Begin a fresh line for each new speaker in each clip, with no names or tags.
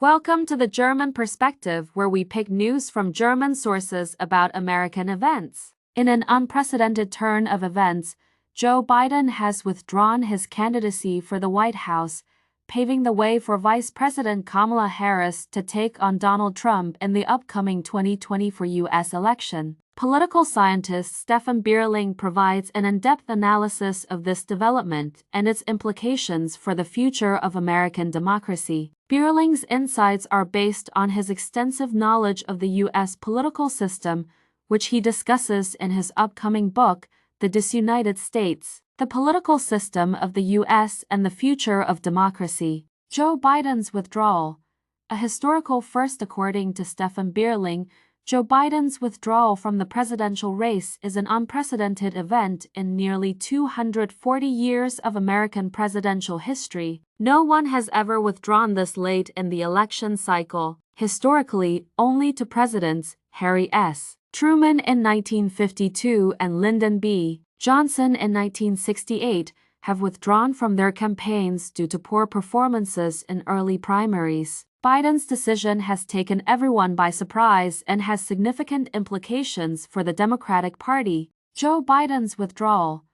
Welcome to the German Perspective, where we pick news from German sources about American events. In an unprecedented turn of events, Joe Biden has withdrawn his candidacy for the White House, paving the way for Vice President Kamala Harris to take on Donald Trump in the upcoming 2024 U.S. election. Political scientist Stephan Bierling provides an in-depth analysis of this development and its implications for the future of American democracy. Bierling's insights are based on his extensive knowledge of the U.S. political system, which he discusses in his upcoming book, The Disunited States: The Political System of the U.S. and the Future of Democracy. Joe Biden's withdrawal. A historical first. According to Stephan Bierling, Joe Biden's withdrawal from the presidential race is an unprecedented event in nearly 240 years of American presidential history. No one has ever withdrawn this late in the election cycle. Historically, only two presidents, Harry S. Truman in 1952 and Lyndon B. Johnson in 1968, have withdrawn from their campaigns due to poor performances in early primaries. Biden's decision has taken everyone by surprise and has significant implications for the Democratic Party. Joe Biden's withdrawal.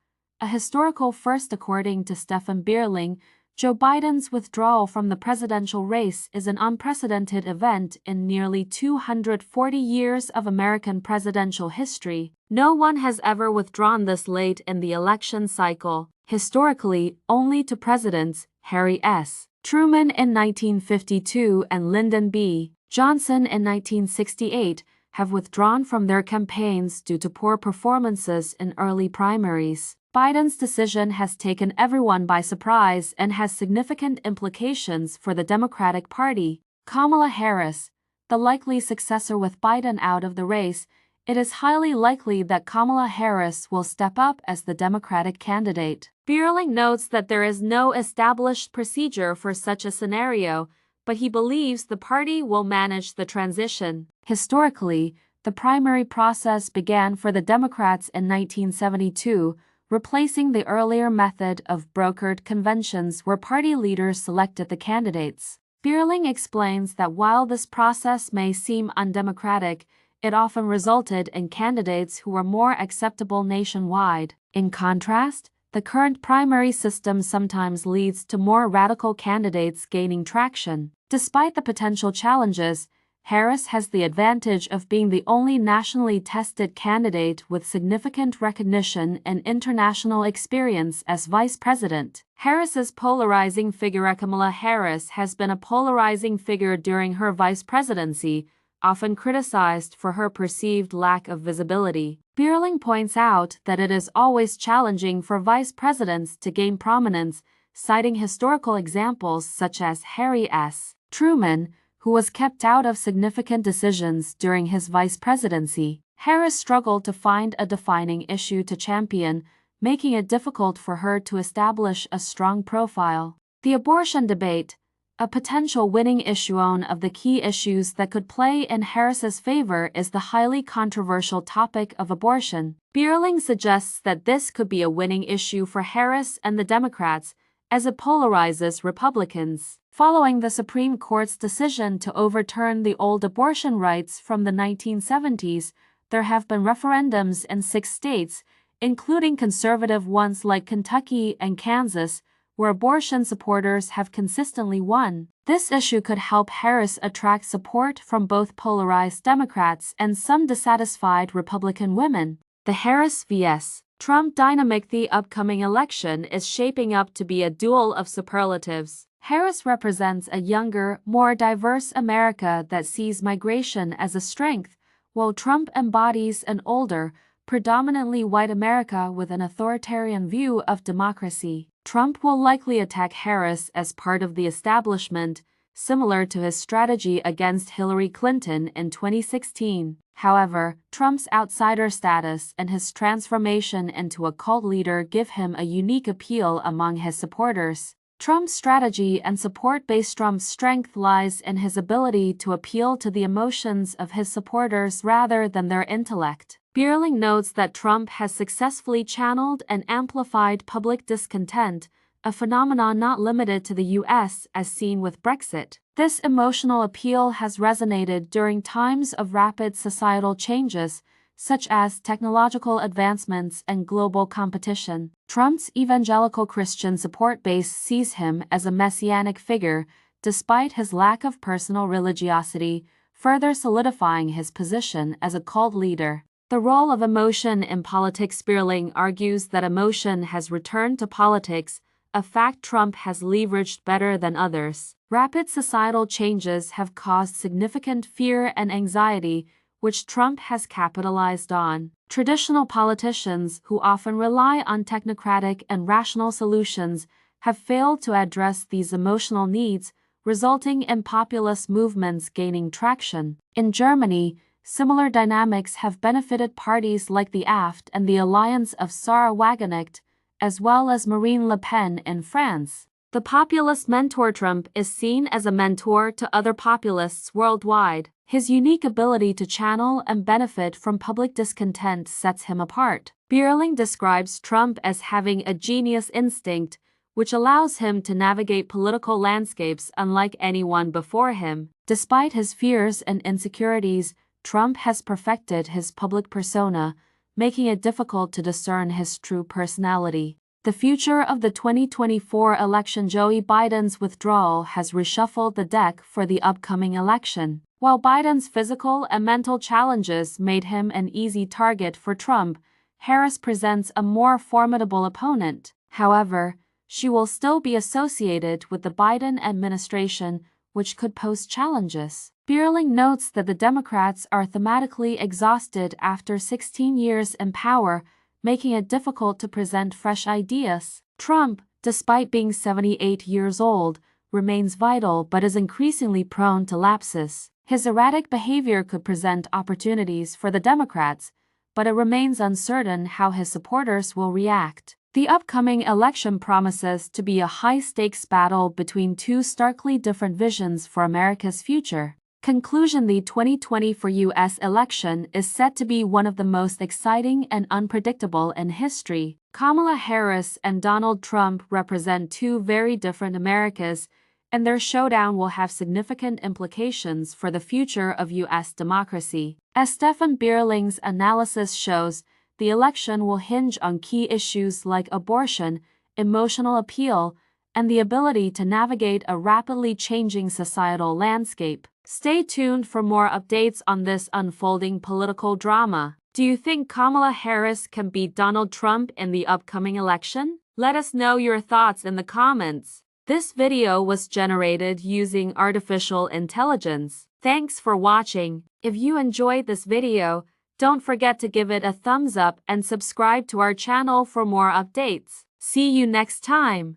A historical first. According to Stephan Bierling, Joe Biden's withdrawal from the presidential race is an unprecedented event in nearly 240 years of American presidential history. No one has ever withdrawn this late in the election cycle. Historically, only two presidents, Harry S. Truman in 1952 and Lyndon B. Johnson in 1968, have withdrawn from their campaigns due to poor performances in early primaries. Biden's decision has taken everyone by surprise and has significant implications for the Democratic Party. Kamala Harris, the likely successor with Biden out of the race. It is highly likely that Kamala Harris will step up as the Democratic candidate. Bierling notes that there is no established procedure for such a scenario, but he believes the party will manage the transition. Historically, the primary process began for the Democrats in 1972, replacing the earlier method of brokered conventions where party leaders selected the candidates. Bierling explains that while this process may seem undemocratic, it often resulted in candidates who were more acceptable nationwide. In contrast, the current primary system sometimes leads to more radical candidates gaining traction. Despite the potential challenges, Harris has the advantage of being the only nationally tested candidate with significant recognition and international experience as vice president. Harris's polarizing figure. Kamala Harris has been a polarizing figure during her vice presidency, often criticized for her perceived lack of visibility. Bierling points out that it is always challenging for vice presidents to gain prominence, citing historical examples such as Harry S. Truman, who was kept out of significant decisions during his vice presidency. Harris struggled to find a defining issue to champion, making it difficult for her to establish a strong profile. The abortion debate. A potential winning issue. One of the key issues that could play in Harris's favor is the highly controversial topic of abortion. Bierling suggests that this could be a winning issue for Harris and the Democrats, as it polarizes Republicans. Following the Supreme Court's decision to overturn the old abortion rights from the 1970s, there have been referendums in 6 states, including conservative ones like Kentucky and Kansas, where abortion supporters have consistently won. This issue could help Harris attract support from both polarized Democrats and some dissatisfied Republican women. The Harris vs. Trump dynamic. The upcoming election is shaping up to be a duel of superlatives. Harris represents a younger, more diverse America that sees migration as a strength, while Trump embodies an older, predominantly white America with an authoritarian view of democracy. Trump will likely attack Harris as part of the establishment, similar to his strategy against Hillary Clinton in 2016. However, Trump's outsider status and his transformation into a cult leader give him a unique appeal among his supporters. Trump's strategy and support base. Trump's strength lies in his ability to appeal to the emotions of his supporters rather than their intellect. Bierling notes that Trump has successfully channeled and amplified public discontent, a phenomenon not limited to the US as seen with Brexit. This emotional appeal has resonated during times of rapid societal changes, such as technological advancements and global competition. Trump's evangelical Christian support base sees him as a messianic figure, despite his lack of personal religiosity, further solidifying his position as a cult leader. The role of emotion in politics. Bierling argues that emotion has returned to politics, a fact Trump has leveraged better than others. Rapid societal changes have caused significant fear and anxiety, which Trump has capitalized on. Traditional politicians, who often rely on technocratic and rational solutions, have failed to address these emotional needs, resulting in populist movements gaining traction. In Germany, similar dynamics have benefited parties like the AfD and the Alliance of Sarah Wagenknecht, as well as Marine Le Pen in France. The populist mentor. Trump is seen as a mentor to other populists worldwide. His unique ability to channel and benefit from public discontent sets him apart. Bierling describes Trump as having a genius instinct, which allows him to navigate political landscapes unlike anyone before him. Despite his fears and insecurities, Trump has perfected his public persona, making it difficult to discern his true personality. The future of the 2024 election. Joe Biden's withdrawal has reshuffled the deck for the upcoming election. While Biden's physical and mental challenges made him an easy target for Trump, Harris presents a more formidable opponent. However, she will still be associated with the Biden administration, which could pose challenges. Bierling notes that the Democrats are thematically exhausted after 16 years in power, making it difficult to present fresh ideas. Trump, despite being 78 years old, remains vital but is increasingly prone to lapses. His erratic behavior could present opportunities for the Democrats, but it remains uncertain how his supporters will react. The upcoming election promises to be a high-stakes battle between two starkly different visions for America's future. Conclusion: the 2024 U.S. election is set to be one of the most exciting and unpredictable in history. Kamala Harris and Donald Trump represent two very different Americas, and their showdown will have significant implications for the future of U.S. democracy. As Stephan Bierling's analysis shows, the election will hinge on key issues like abortion, emotional appeal, and the ability to navigate a rapidly changing societal landscape. Stay tuned for more updates on this unfolding political drama. Do you think Kamala Harris can beat Donald Trump in the upcoming election? Let us know your thoughts in the comments. This video was generated using artificial intelligence. Thanks for watching. If you enjoyed this video, don't forget to give it a thumbs up and subscribe to our channel for more updates. See you next time.